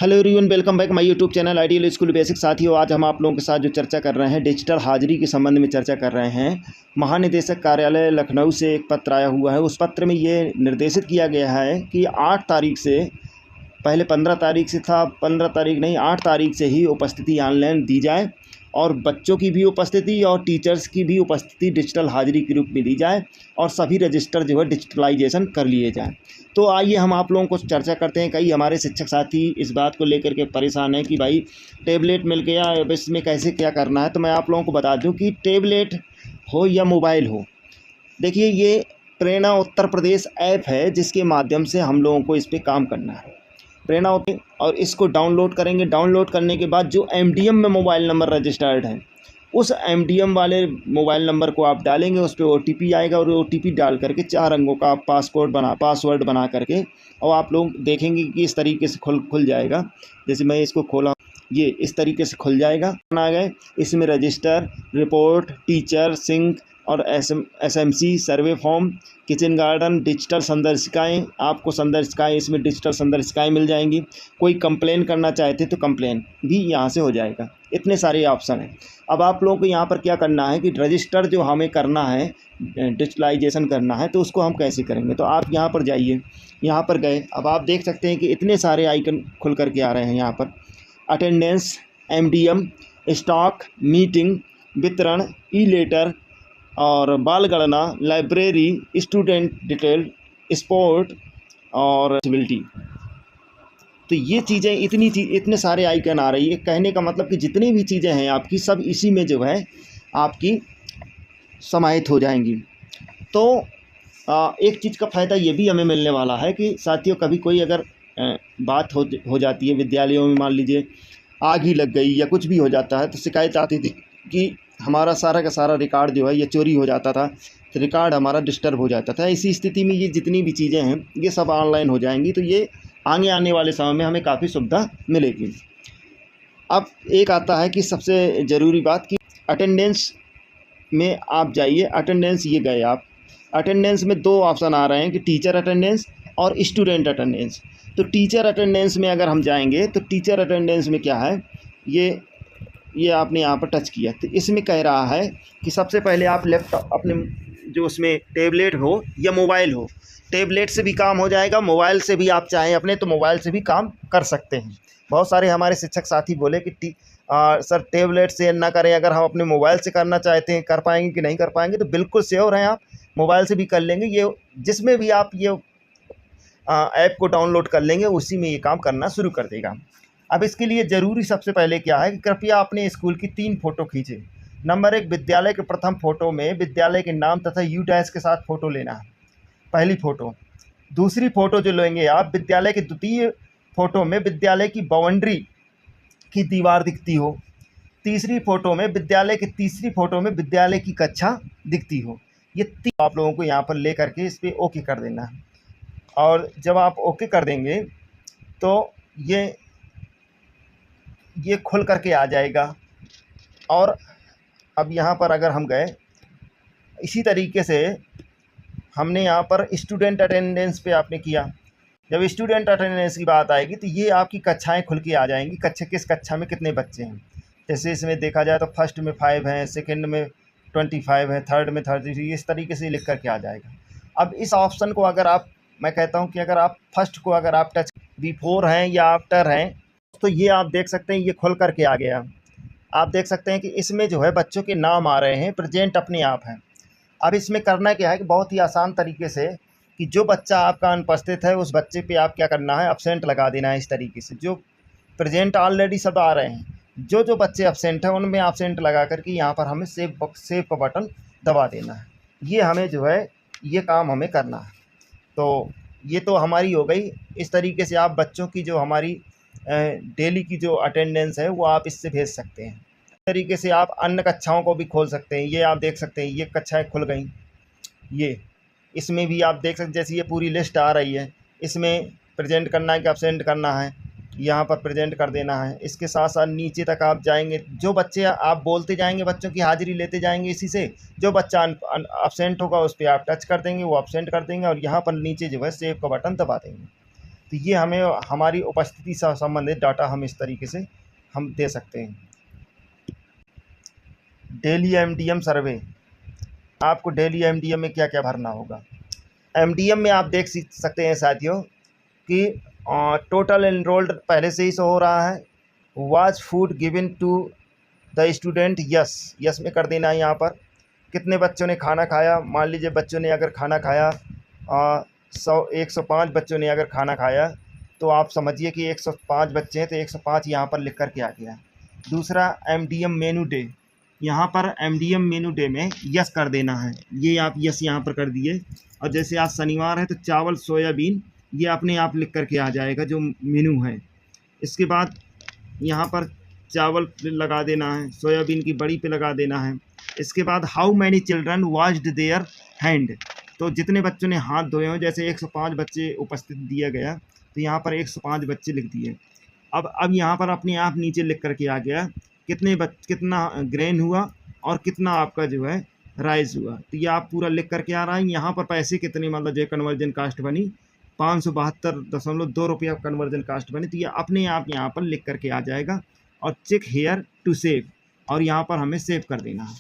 Hello everyone, welcome back my YouTube channel ideal school basic. साथियों, आज हम आप लोगों के साथ जो चर्चा कर रहे हैं डिजिटल हाजिरी के संबंध में चर्चा कर रहे हैं। महानिदेशक कार्यालय लखनऊ से एक पत्र आया हुआ है। उस पत्र में ये निर्देशित किया गया है कि 8 तारीख से, पहले 15 तारीख से था, 15 तारीख नहीं 8 तारीख से ही उपस्थिति ऑनलाइन दी जाए और बच्चों की भी उपस्थिति और टीचर्स की भी उपस्थिति डिजिटल हाजिरी के रूप में दी जाए और सभी रजिस्टर जो है डिजिटलाइजेशन कर लिए जाएँ। तो आइए हम आप लोगों को चर्चा करते हैं। कई हमारे शिक्षक साथी इस बात को लेकर के परेशान हैं कि भाई टैबलेट मिल गया, अब इसमें कैसे क्या करना है। तो मैं आप लोगों को बता दूं कि टैबलेट हो या मोबाइल हो, देखिए ये प्रेरणा उत्तर प्रदेश ऐप है जिसके माध्यम से हम लोगों को इस पर काम करना है। प्रेरणा और इसको डाउनलोड करेंगे। डाउनलोड करने के बाद जो एमडीएम में मोबाइल नंबर रजिस्टर्ड है उस एमडीएम वाले मोबाइल नंबर को आप डालेंगे, उस पर ओटीपी आएगा और ओटीपी डाल करके 4 अंकों का आप पासवर्ड बना करके और आप लोग देखेंगे कि इस तरीके से खुल जाएगा। जैसे मैं इसको खोला, ये इस तरीके से खुल जाएगा। आ गए इसमें रजिस्टर, रिपोर्ट, टीचर, सिंक और एसएमसी, सर्वे फॉर्म, किचन गार्डन, डिजिटल संदर्शिकाएँ। आपको संदर्शिकाएँ इसमें डिजिटल संदर्शिकाएँ मिल जाएंगी। कोई कंप्लेन करना चाहते तो कंप्लेन भी यहाँ से हो जाएगा। इतने सारे ऑप्शन हैं। अब आप लोगों को यहाँ पर क्या करना है कि रजिस्टर जो हमें करना है, डिजिटलाइजेशन करना है, तो उसको हम कैसे करेंगे। तो आप यहाँ पर जाइए, यहाँ पर गए। अब आप देख सकते हैं कि इतने सारे आइकन खुल करके आ रहे हैं। यहाँ पर अटेंडेंस, एमडीएम, स्टॉक, मीटिंग, वितरण, ई लेटर और बाल गणना, लाइब्रेरी, स्टूडेंट डिटेल, स्पोर्ट और एक्टिविटी। तो ये चीज़ें इतने सारे आइकन आ रही है। कहने का मतलब कि जितनी भी चीज़ें हैं आपकी सब इसी में जो है आपकी समाहित हो जाएंगी। तो एक चीज़ का फ़ायदा ये भी हमें मिलने वाला है कि साथियों, कभी कोई अगर बात हो जाती है विद्यालयों में, मान लीजिए आग ही लग गई या कुछ भी हो जाता है, तो शिकायत आती थी कि हमारा सारा का सारा रिकॉर्ड जो है ये चोरी हो जाता था, तो रिकॉर्ड हमारा डिस्टर्ब हो जाता था। इसी स्थिति में ये जितनी भी चीज़ें हैं ये सब ऑनलाइन हो जाएंगी। तो ये आगे आने वाले समय में हमें काफ़ी सुविधा मिलेगी। अब एक आता है कि सबसे ज़रूरी बात कि अटेंडेंस में आप जाइए। अटेंडेंस, ये गए आप, अटेंडेंस में 2 ऑप्शन आ रहे हैं कि टीचर अटेंडेंस और स्टूडेंट अटेंडेंस। तो टीचर अटेंडेंस में अगर हम जाएंगे तो टीचर अटेंडेंस में क्या है, ये आपने यहाँ पर टच किया तो इसमें कह रहा है कि सबसे पहले आप लैपटॉप अपने जो उसमें टैबलेट हो या मोबाइल हो, टैबलेट से भी काम हो जाएगा, मोबाइल से भी आप चाहें अपने तो मोबाइल से भी काम कर सकते हैं। बहुत सारे हमारे शिक्षक साथी बोले कि सर टैबलेट से ना करें, अगर हम अपने मोबाइल से करना चाहते हैं कर पाएंगे कि नहीं कर पाएंगे। तो बिल्कुल श्योर हैं, आप मोबाइल से भी कर लेंगे। ये जिसमें भी आप ये ऐप को डाउनलोड कर लेंगे उसी में ये काम करना शुरू कर देगा। अब इसके लिए ज़रूरी सबसे पहले क्या है कि कृपया अपने स्कूल की 3 फ़ोटो खींचें। नंबर 1, विद्यालय के प्रथम फ़ोटो में विद्यालय के नाम तथा यू डैश के साथ फ़ोटो लेना है, पहली फ़ोटो। दूसरी फ़ोटो जो लेंगे आप, विद्यालय के द्वितीय फ़ोटो में विद्यालय की बाउंड्री की दीवार दिखती हो। तीसरी फ़ोटो में विद्यालय की तीसरी फ़ोटो में विद्यालय की कक्षा दिखती हो। ये 3 आप लोगों को यहाँ पर ले करके इस पर ओके कर देना है। और जब आप ओके कर देंगे तो ये खुल करके आ जाएगा। और अब यहाँ पर अगर हम गए, इसी तरीके से हमने यहाँ पर स्टूडेंट अटेंडेंस पे आपने किया। जब स्टूडेंट अटेंडेंस की बात आएगी तो ये आपकी कक्षाएं खुल के आ जाएंगी। किस कक्षा में कितने बच्चे हैं। जैसे इसमें देखा जाए तो फर्स्ट में 5 हैं, सेकंड में 25 है, थर्ड में 33, इस तरीके से लिख करके आ जाएगा। अब इस ऑप्शन को अगर आप, मैं कहता हूँ कि अगर आप फर्स्ट को अगर आप टच बिफोर हैं या आफ्टर हैं, तो ये आप देख सकते हैं ये खुल करके आ गया। आप देख सकते हैं कि इसमें जो है बच्चों के नाम आ रहे हैं, प्रेजेंट अपने आप हैं। अब इसमें करना क्या है कि बहुत ही आसान तरीके से कि जो बच्चा आपका अनुपस्थित है उस बच्चे पे आप क्या करना है, एब्सेंट लगा देना है। इस तरीके से जो प्रेजेंट ऑलरेडी सब आ रहे हैं, जो बच्चे एब्सेंट हैं उनमें एब्सेंट लगा करके यहाँ पर हमें सेव का बटन दबा देना है। ये हमें जो है ये काम हमें करना है। तो ये तो हमारी हो गई। इस तरीके से आप बच्चों की जो हमारी डेली की जो अटेंडेंस है वो आप इससे भेज सकते हैं। इस तरीके से आप अन्य कक्षाओं को भी खोल सकते हैं। ये आप देख सकते हैं ये कक्षाएं खुल गई। ये इसमें भी आप देख सकते, जैसे ये पूरी लिस्ट आ रही है, इसमें प्रेजेंट करना है कि एब्सेंट करना है, यहाँ पर प्रेजेंट कर देना है। इसके साथ साथ नीचे तक आप जाएंगे, जो बच्चे आप बोलते जाएंगे बच्चों की हाजिरी लेते जाएंगे। इसी से जो बच्चा एब्सेंट होगा उस पर आप टच कर देंगे, वो एब्सेंट कर देंगे और यहाँ पर नीचे जो है सेव का बटन दबा देंगे। तो ये हमें हमारी उपस्थिति से संबंधित डाटा हम इस तरीके से हम दे सकते हैं। डेली एमडीएम सर्वे, आपको डेली एमडीएम में क्या क्या भरना होगा। एमडीएम में आप देख सकते हैं साथियों कि टोटल एनरोल्ड पहले से ही शो हो रहा है। Was food given to the student, yes yes में कर देना है। यहाँ पर कितने बच्चों ने खाना खाया, मान लीजिए बच्चों ने अगर खाना खाया 105 बच्चों ने अगर खाना खाया, तो आप समझिए कि 105 बच्चे हैं तो 105 यहाँ पर लिख कर के आ गया। दूसरा एमडीएम मेनू डे, यहाँ पर एमडीएम मेनू डे में यस कर देना है, ये आप यस यहाँ पर कर दिए। और जैसे आज शनिवार है तो चावल सोयाबीन ये अपने आप लिख कर के आ जाएगा जो मेनू है। इसके बाद यहाँ पर चावल पे लगा देना है, सोयाबीन की बड़ी पे लगा देना है। इसके बाद how many children washed their hand, तो जितने बच्चों ने हाथ धोए हों, जैसे 105 बच्चे उपस्थित दिया गया तो यहाँ पर 105 बच्चे लिख दिए। अब यहाँ पर अपने आप नीचे लिख करके आ गया कितना ग्रेन हुआ और कितना आपका जो है राइस हुआ, तो ये आप पूरा लिख करके आ रहा है। यहाँ पर पैसे कितने, मतलब जो कन्वर्जन कास्ट बनी 572.2 रुपया कन्वर्जन कास्ट बनी, तो ये अपने आप यहाँ पर लिख करके आ जाएगा। और चेक हेयर टू सेव, और यहाँ पर हमें सेव कर देना है।